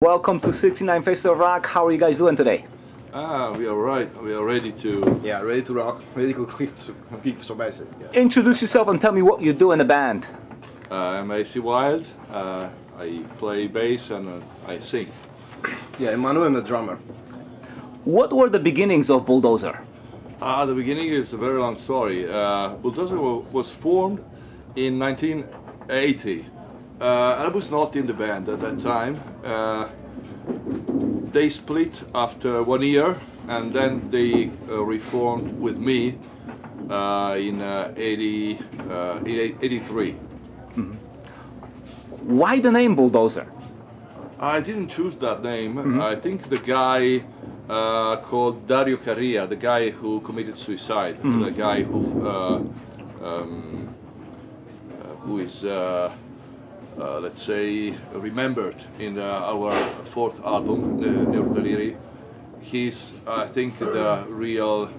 Welcome to 69 Faces of Rock. How are you guys doing today? We are right. We are ready to... Yeah, ready to rock, ready to kick some bass. Yeah. Introduce yourself and tell me what you do in the band. I'm AC Wild. I play bass and I sing. Yeah, and Manu, I'm the drummer. What were the beginnings of Bulldozer? The beginning is a very long story. Bulldozer was formed in 1980. I was not in the band at that time. They split after 1 year, and then they reformed with me in 83. Mm-hmm. Why the name Bulldozer? I didn't choose that name. Mm-hmm. I think the guy called Dario Carria, the guy who committed suicide, mm-hmm. the guy who is let's say, remembered in our fourth album, Neurodeliri. He's, I think, the real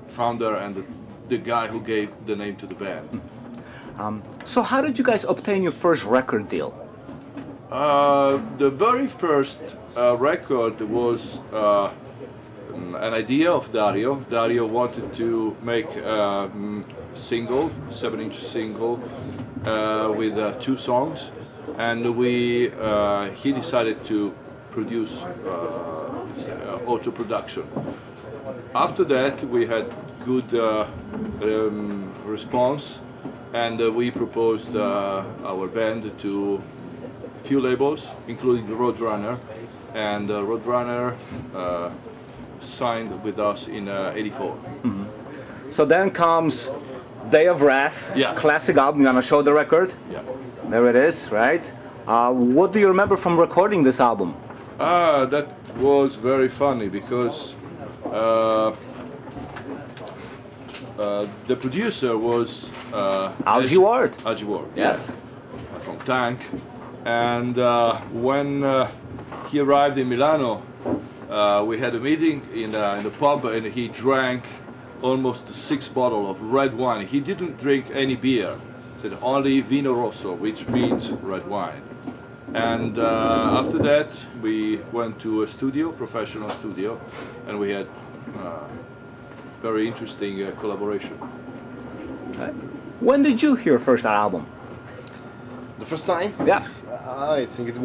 founder and the guy who gave the name to the band. So how did you guys obtain your first record deal? The very first record was an idea of Dario. Dario wanted to make a single, 7-inch single, with 2 songs, and he decided to produce auto production. After that, we had good response, and we proposed our band to a few labels, including Roadrunner, and Roadrunner signed with us in '84. Mm-hmm. So then comes Day of Wrath, yeah. Classic album. You want to show the record? Yeah. There it is, right? What do you remember from recording this album? That was very funny because the producer was Algie Ward. Algie Ward, yes, from Tank. And when he arrived in Milano, we had a meeting in the pub, and he drank almost 6 bottles of red wine. He didn't drink any beer, said only vino rosso, which means red wine. And after that, we went to a studio, professional studio, and we had very interesting collaboration. Okay. When did you hear first that album? The first time? Yeah. I think I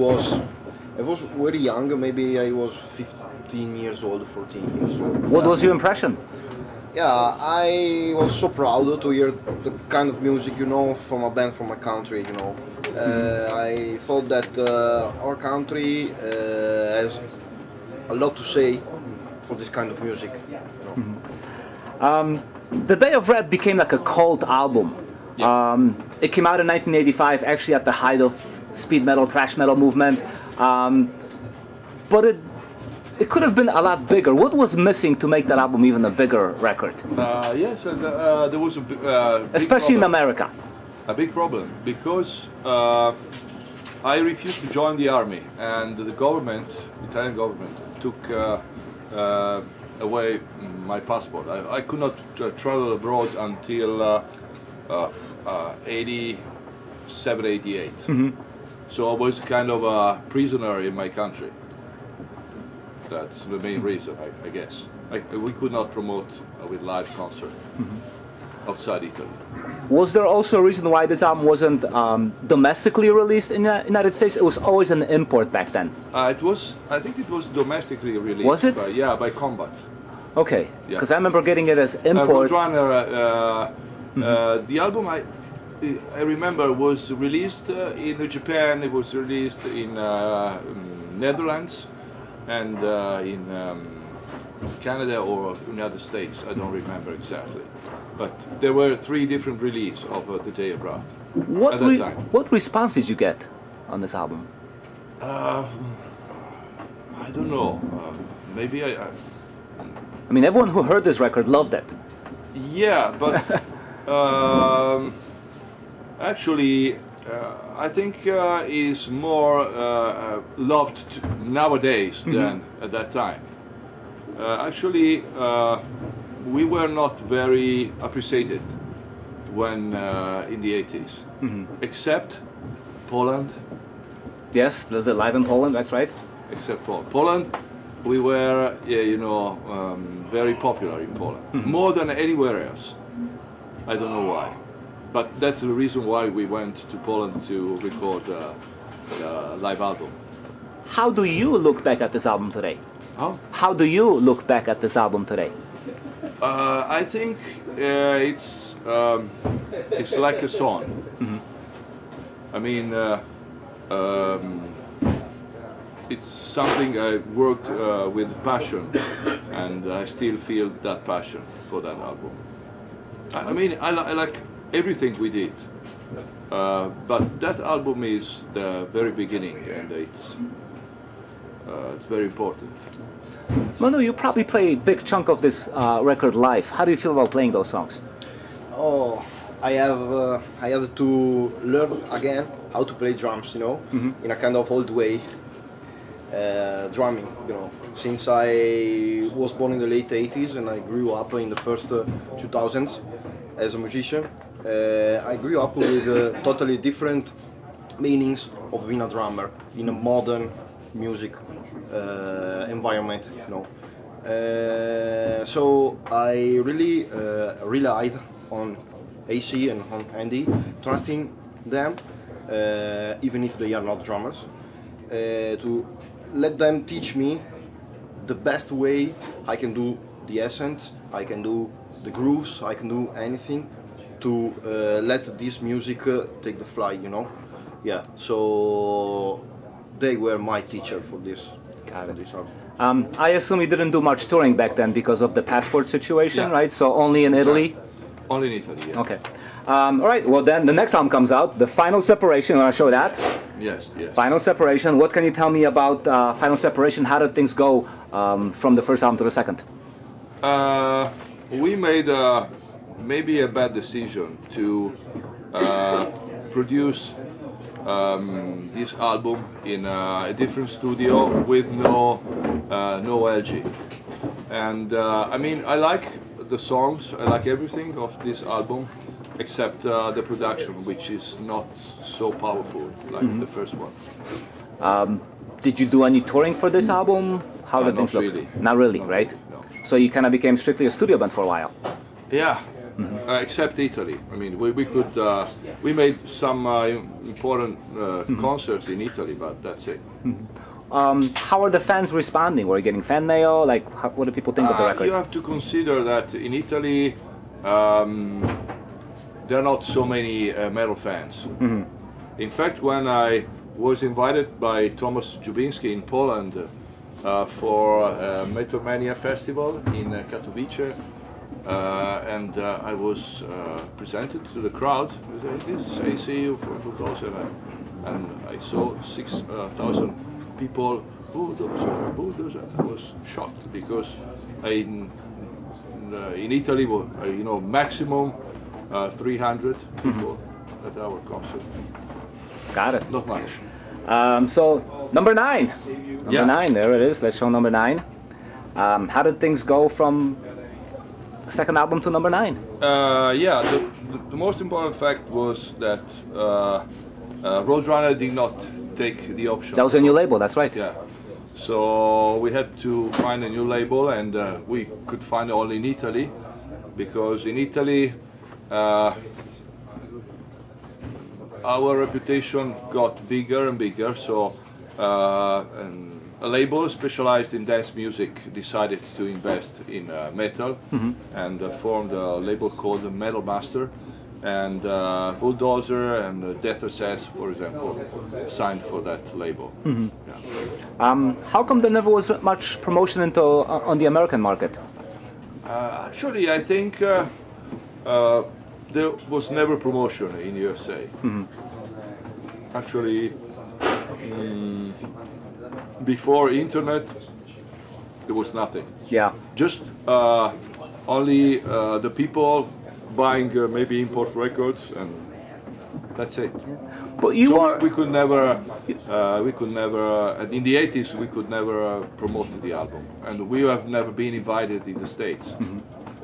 was very young, maybe I was 15 years old, 14 years old. What was your impression? Yeah, I was so proud to hear the kind of music, you know, from a band from my country, you know. I thought that our country has a lot to say for this kind of music. You know. Mm-hmm. The Day of Wrath became like a cult album. Yeah. It came out in 1985, actually at the height of speed metal, thrash metal movement. But it could have been a lot bigger. What was missing to make that album even a bigger record? Yes, there was a big especially problem. in America. A big problem, because I refused to join the army, and the government, Italian government, took away my passport. I could not travel abroad until 87, 88. Mm-hmm. So I was kind of a prisoner in my country. That's the main reason, I guess. We could not promote with live concert outside Italy. Was there also a reason why this album wasn't domestically released in the United States? It was always an import back then. I think it was domestically released. Was it? By Combat. Okay, because yeah. I remember getting it as import. The album I remember was released in Japan. It was released in Netherlands and in Canada or United States. I don't remember exactly, but there were 3 different releases of the Day of Wrath at that time. What response did you get on this album? I don't know. Maybe I mean, everyone who heard this record loved it. Yeah, but actually, I think is more loved nowadays than at that time. Actually, we were not very appreciated when in the 80s, except Poland, Yes, the live in Poland. That's right. Except Poland, we were, you know, very popular in Poland, more than anywhere else. I don't know why, but that's the reason why we went to Poland to record the live album. How do you look back at this album today? Huh? How do you look back at this album today? I think it's like a song. I mean, it's something I worked with passion, and I still feel that passion for that album. I mean, I like everything we did, but that album is the very beginning, and it's very important. Manu, you probably play a big chunk of this record live. How do you feel about playing those songs? Oh, I have to learn again how to play drums, you know, in a kind of old way. Drumming, you know, since I was born in the late 80s and I grew up in the first 2000s as a musician. I grew up with totally different meanings of being a drummer in a modern music environment, you know. So I really relied on AC and on Andy, trusting them, even if they are not drummers, to let them teach me the best way I can do the essence, I can do the grooves, I can do anything to let this music take the flight, you know. Yeah, so they were my teacher for this. Got it. For this album. I assume you didn't do much touring back then because of the passport situation, Yeah. right? So only in Italy? Only in Italy, yeah. Okay. All right, well then the next album comes out, The Final Separation. Want to show that? Yes, yes. Final Separation. What can you tell me about Final Separation? How did things go from the first album to the second? We made maybe a bad decision to produce this album in a different studio with no LG. And I mean, I like the songs, I like everything of this album, except the production, which is not so powerful like the first one. Did you do any touring for this album? How did things look? Really. Not really, right? No. So you kind of became strictly a studio band for a while. Yeah, except Italy. I mean, we could we made some important concerts in Italy, but that's it. How are the fans responding? Were you getting fan mail? Like, what do people think of the record? You have to consider that in Italy there are not so many metal fans. In fact, when I was invited by Tomasz Jubinski in Poland for a Metal Mania festival in Katowice, and I was presented to the crowd. This is AC from Bulldozer, and I saw 6,000 people. Bulldozer, Bulldozer. I was shocked because in Italy, you know, maximum 300 people at our concert. Got it. Not much. So, number 9. Number 9, there it is. Let's show number 9. How did things go from second album to number 9? Yeah, the most important fact was that Roadrunner did not take the option. That was a new label, that's right. Yeah. So we had to find a new label, and we could find it only in Italy, because in Italy our reputation got bigger and bigger. So and a label specialized in dance music decided to invest in metal, and formed a label called the Metal Master. And Bulldozer and Death Assess, for example, signed for that label. Yeah. How come there never was much promotion into on the American market? Actually, I think there was never promotion in USA. Actually, before internet, there was nothing. Yeah. Just only the people buying maybe import records, and that's it. But you are. We could never, in the 80s, we could never promote the album, and we have never been invited in the States.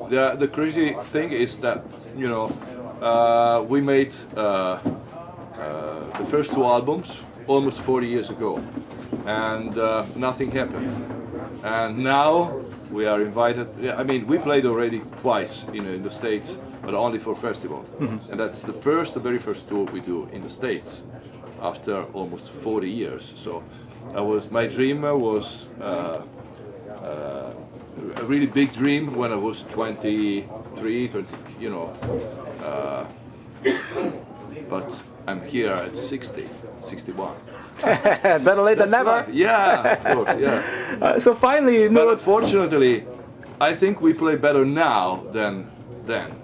The crazy thing is that, you know, we made the first 2 albums almost 40 years ago, and nothing happened. And now we are invited. I mean, we played already twice in the States, but only for festival. And that's the very first tour we do in the States after almost 40 years. So my dream was a really big dream when I was 23, 30, you know. But I'm here at 60, 61. Better late than never. Right. Yeah, of course, yeah. So finally, you know. But unfortunately, I think we play better now than then.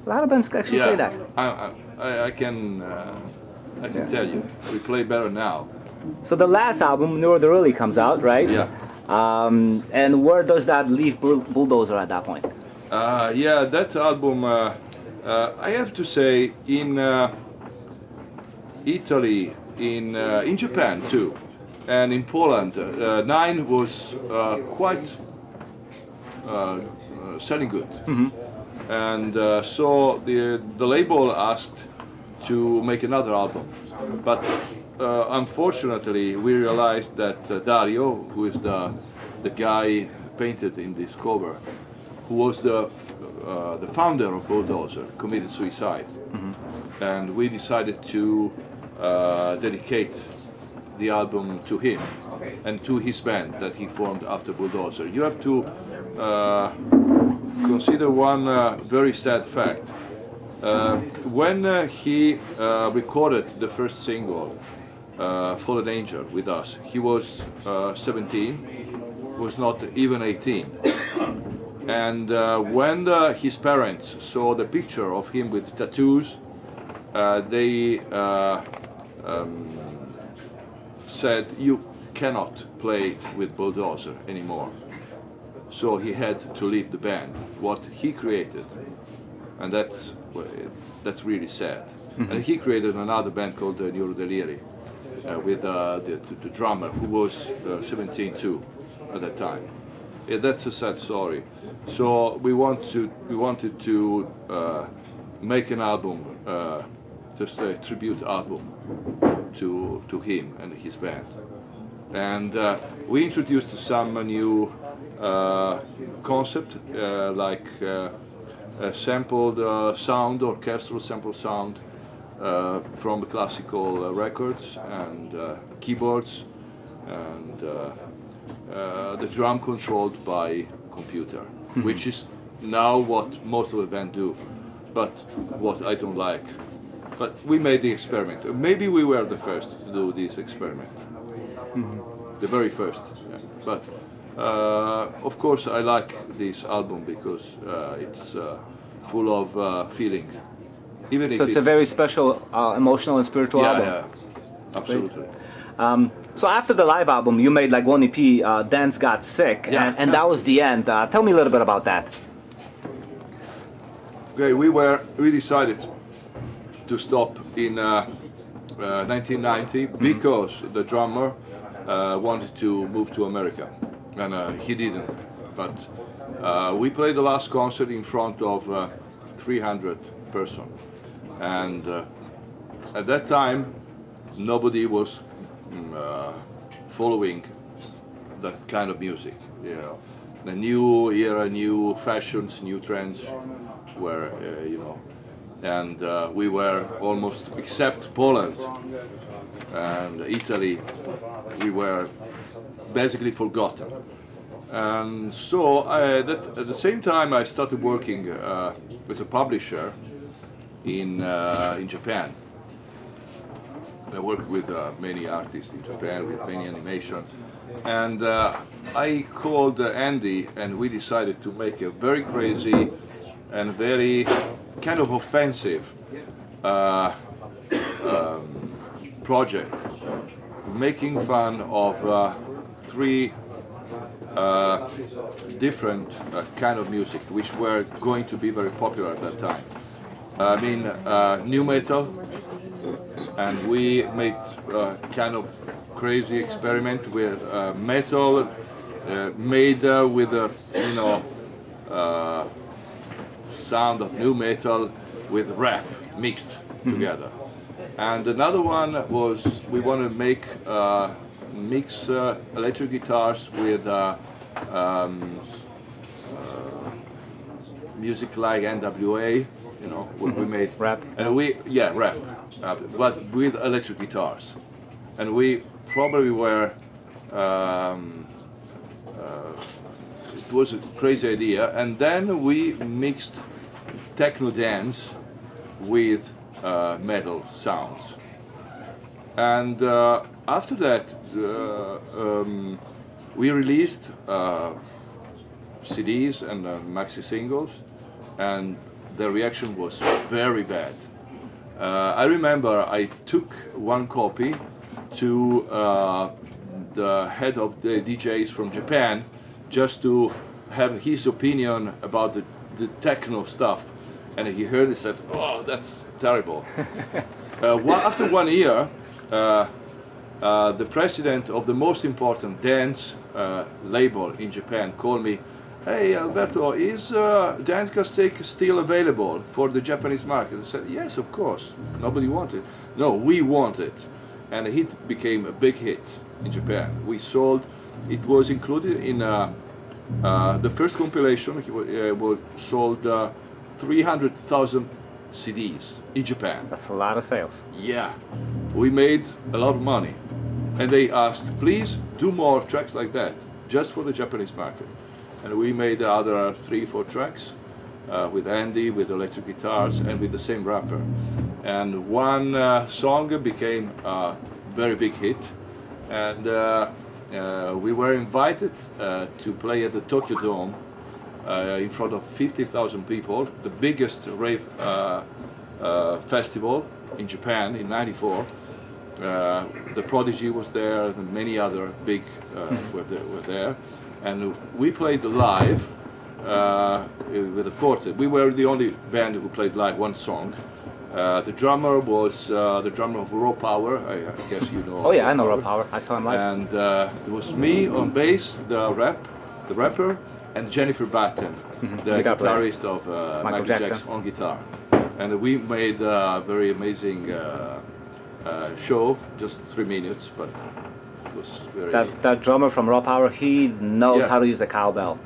A lot of bands actually say that. I can tell you, we play better now. So the last album, Neuro the Really, comes out, right? Yeah. And where does that leave Bulldozer at that point? Yeah, that album, I have to say, in Italy, in Japan too, and in Poland, 9 was quite selling good. And so the label asked to make another album, but unfortunately we realized that Dario, who is the guy painted in this cover, who was the founder of Bulldozer, committed suicide. And we decided to dedicate the album to him and to his band that he formed after Bulldozer. You have to consider one very sad fact. When he recorded the first single, Fallen Angel, with us, he was 17, was not even 18. And when his parents saw the picture of him with tattoos, they said, "You cannot play with Bulldozer anymore." So he had to leave the band, what he created, and that's really sad. And he created another band called the Neuro Deliri, with the drummer who was 17 too at that time. Yeah, that's a sad story. So we wanted to make an album, just a tribute album to him and his band. And we introduced some new concept, like sampled sound, orchestral sample sound from the classical records, and keyboards, and the drum controlled by computer, which is now what most of the band do, but what I don't like. But we made the experiment. Maybe we were the first to do this experiment, the very first. Yeah. But of course I like this album because it's full of feeling. Even so it's a very special, emotional and spiritual album. Yeah, absolutely. So after the live album, you made like one EP, Dance Got Sick, and that was the end. Tell me a little bit about that. Okay, we decided to stop in 1990 because the drummer wanted to move to America, and he didn't. But we played the last concert in front of 300 persons, and at that time nobody was following that kind of music. You know, the new era, new fashions, new trends were, you know, and we were almost, except Poland and Italy, we were basically forgotten. And so at the same time I started working as a publisher in Japan. I work with many artists in Japan, with many animation, and I called Andy, and we decided to make a very crazy and very kind of offensive project, making fun of 3 different kind of music which were going to be very popular at that time. I mean, new metal, and we made kind of crazy experiment with metal made with a, you know, sound of new metal with rap mixed together. And another one was we want to make mix electric guitars with music like NWA, you know, we made rap, and rap, but with electric guitars, and we probably were. It was a crazy idea, and then we mixed techno dance with metal sounds, and after that we released CDs and maxi singles, and the reaction was very bad. I remember I took one copy to the head of the DJs from Japan just to have his opinion about the techno stuff, and he heard it, said, "Oh, that's terrible." After 1 year, the president of the most important dance label in Japan called me, "Hey Alberto, is dance cassette still available for the Japanese market?" I said, "Yes, of course. Nobody wants it." "No, we want it." And it became a big hit in Japan. We sold, it was included in the first compilation, was sold 300,000 CDs in Japan. That's a lot of sales. Yeah, we made a lot of money. And they asked, "Please do more tracks like that, just for the Japanese market." And we made other 3-4 tracks with Andy, with electric guitars, and with the same rapper. And one song became a very big hit, and we were invited to play at the Tokyo Dome in front of 50,000 people, the biggest rave festival in Japan in '94. The Prodigy was there, and many other big were there, and we played live with a quartet. We were the only band who played live one song. The drummer was the drummer of Raw Power. I guess you know. Oh yeah, I know Raw Power. I saw him live. And it was me on bass, the rapper, and Jennifer Batten, the guitarist of Michael Jackson on guitar. And we made a very amazing show, just 3 minutes, but it was very. That drummer from Raw Power, he knows how to use a cowbell.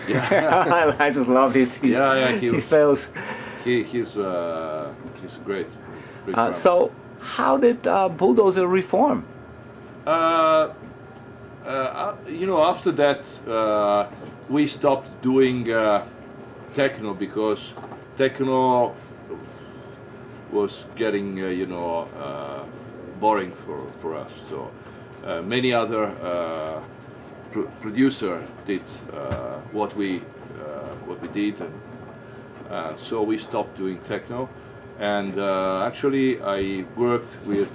Yeah, I just love his fills. He's great. So, how did Bulldozer reform? You know, after that, we stopped doing techno because techno was getting, you know, boring for us. So many other producer did what we did, and so we stopped doing techno. And actually, I worked with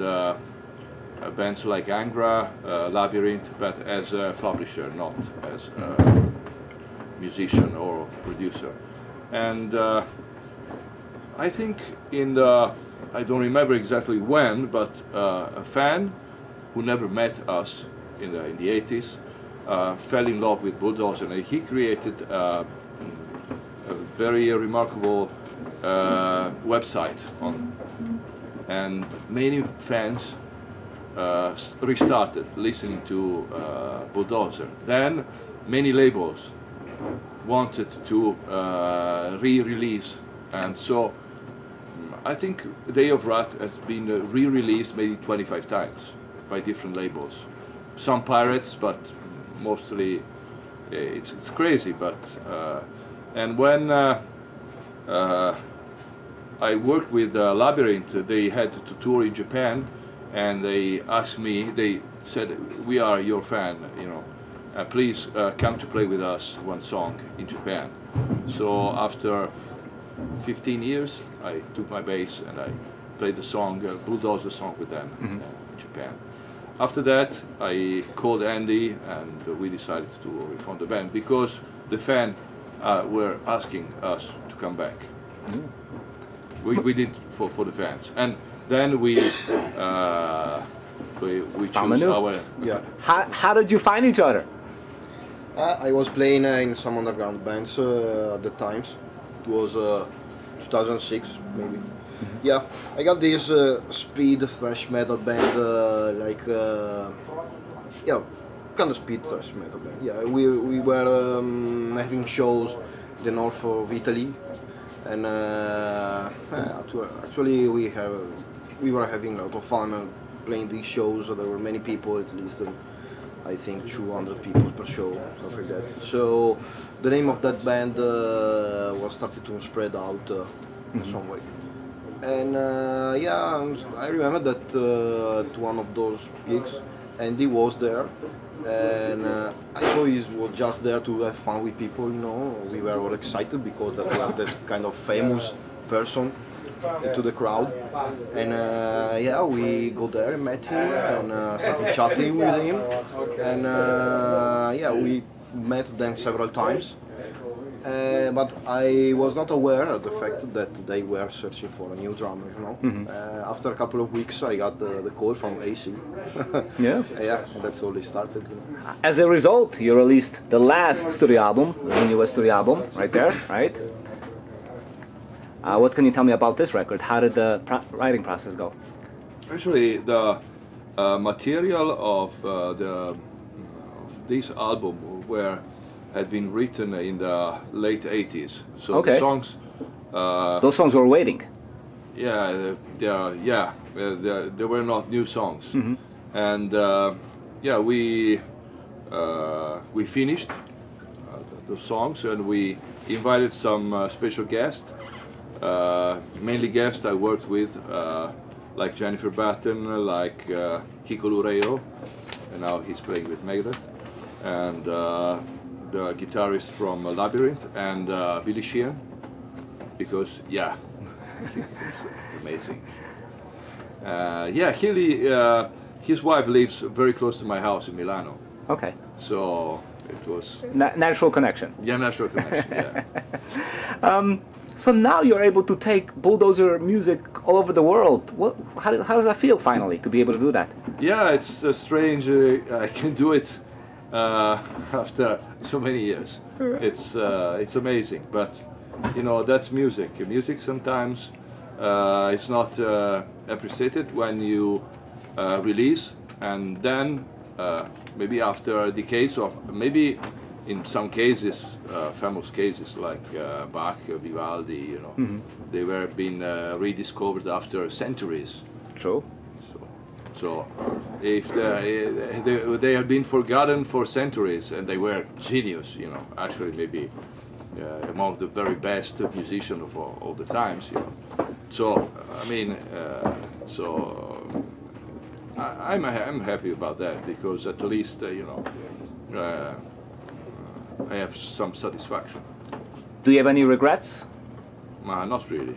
bands like Angra, Labyrinth, but as a publisher, not as a musician or producer. And I think in the, I don't remember exactly when, but a fan who never met us in the 80s fell in love with Bulldozer, and he created a very remarkable website and many fans restarted listening to Bulldozer. Then many labels wanted to re-release, and so I think Day of Wrath has been re-released maybe 25 times by different labels. Some pirates, but mostly it's crazy. But and when I worked with Labyrinth, they had to tour in Japan, and they asked me, they said, "We are your fan, you know, please come to play with us one song in Japan." So after 15 years, I took my bass and I played the song, Bulldozer song with them in Japan. After that, I called Andy and we decided to reform the band because the fans were asking us to come back. We did for the fans, and then we chose our. Yeah. How did you find each other? I was playing in some underground bands at the times. It was 2006 maybe, Yeah, I got this speed thrash metal band, yeah, kind of speed thrash metal band. Yeah, we were having shows in the north of Italy, and actually we were having a lot of fun playing these shows. There were many people, at least I think 200 people per show, stuff like that. So the name of that band was started to spread out in some way. And yeah, I remember that at one of those gigs, Andy was there, and I thought he was just there to have fun with people. You know, we were all excited because we have this kind of famous person into the crowd, and yeah, we go there and met him and started chatting with him, and yeah, we met them several times. But I was not aware of the fact that they were searching for a new drummer, you know. After a couple of weeks, I got the call from AC. Yeah. Yeah, and that's how they started. You know. As a result, you released the last studio album, the newest studio album, right there, right? What can you tell me about this record? How did the writing process go? Actually, the material of this album had been written in the late 80s. So okay. the songs... those songs were waiting. Yeah, they were not new songs. And yeah, we finished the songs, and we invited some special guests. Mainly guests I worked with, like Jennifer Batten, like Kiko Loureiro, and now he's playing with Megadeth, and the guitarist from Labyrinth, and Billy Sheehan, because yeah, it's amazing. Yeah, his wife lives very close to my house in Milano. Okay. So it was natural connection. Yeah, natural connection. Yeah. So now you're able to take Bulldozer music all over the world. How does that feel finally to be able to do that? Yeah, it's strange. I can do it after so many years. It's amazing, but you know, that's music. Music sometimes it's not appreciated when you release, and then maybe after decades of, maybe in some cases, famous cases like Bach, Vivaldi, you know, they were being rediscovered after centuries. True. So if they have been forgotten for centuries, and they were genius, you know, actually maybe among the very best musicians of all the times, you know. So I mean, I'm happy about that, because at least you know, I have some satisfaction. Do you have any regrets? Not really.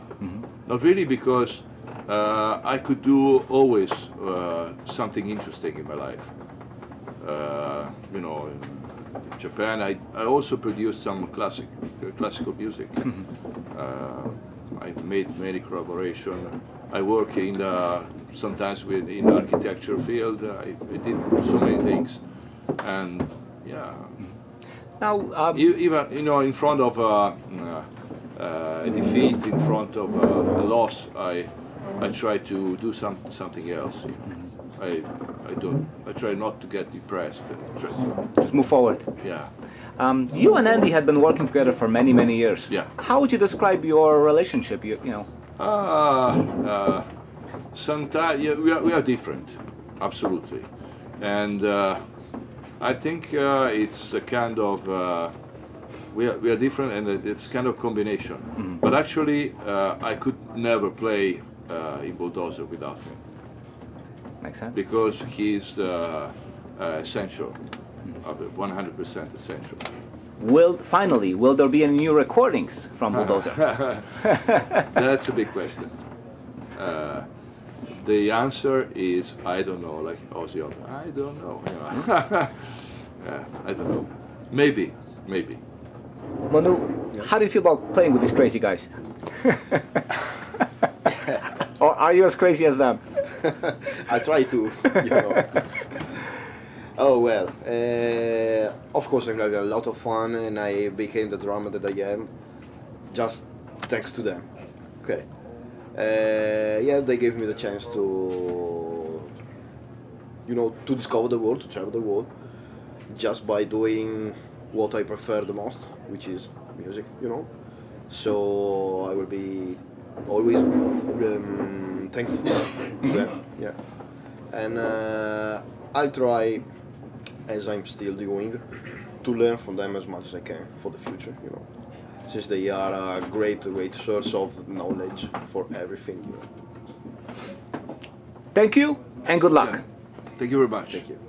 Not really, because I could do always something interesting in my life. You know, in Japan I also produced some classical music. I made many collaborations. I work in sometimes in the architecture field. I did so many things, and yeah. Now, even you know, in front of a defeat, in front of a loss, I try to do something else. You know. I try not to get depressed. Just move forward. Yeah. You and Andy had been working together for many years. Yeah. How would you describe your relationship? You know. Sometimes yeah, we are different, absolutely, and I think it's a kind of we are different, and it's kind of combination. But actually, I could never play in Bulldozer without him. Makes sense. Because he's essential, 100% essential. Will there be any new recordings from Bulldozer? That's a big question. The answer is I don't know, like Ozzy. I don't know. You know. I don't know. Maybe. Manu, how do you feel about playing with these crazy guys? Or are you as crazy as them? I try to, you know. Oh well, of course I had a lot of fun, and I became the drummer that I am just thanks to them. Okay, Yeah, they gave me the chance to, you know, to discover the world, to travel the world, just by doing what I prefer the most, which is music, you know. So I will be always thankful to them, yeah. And I'll try, as I'm still doing, to learn from them as much as I can for the future, you know, since they are a great source of knowledge for everything, you know. Thank you and good luck. Yeah. Thank you very much. Thank you.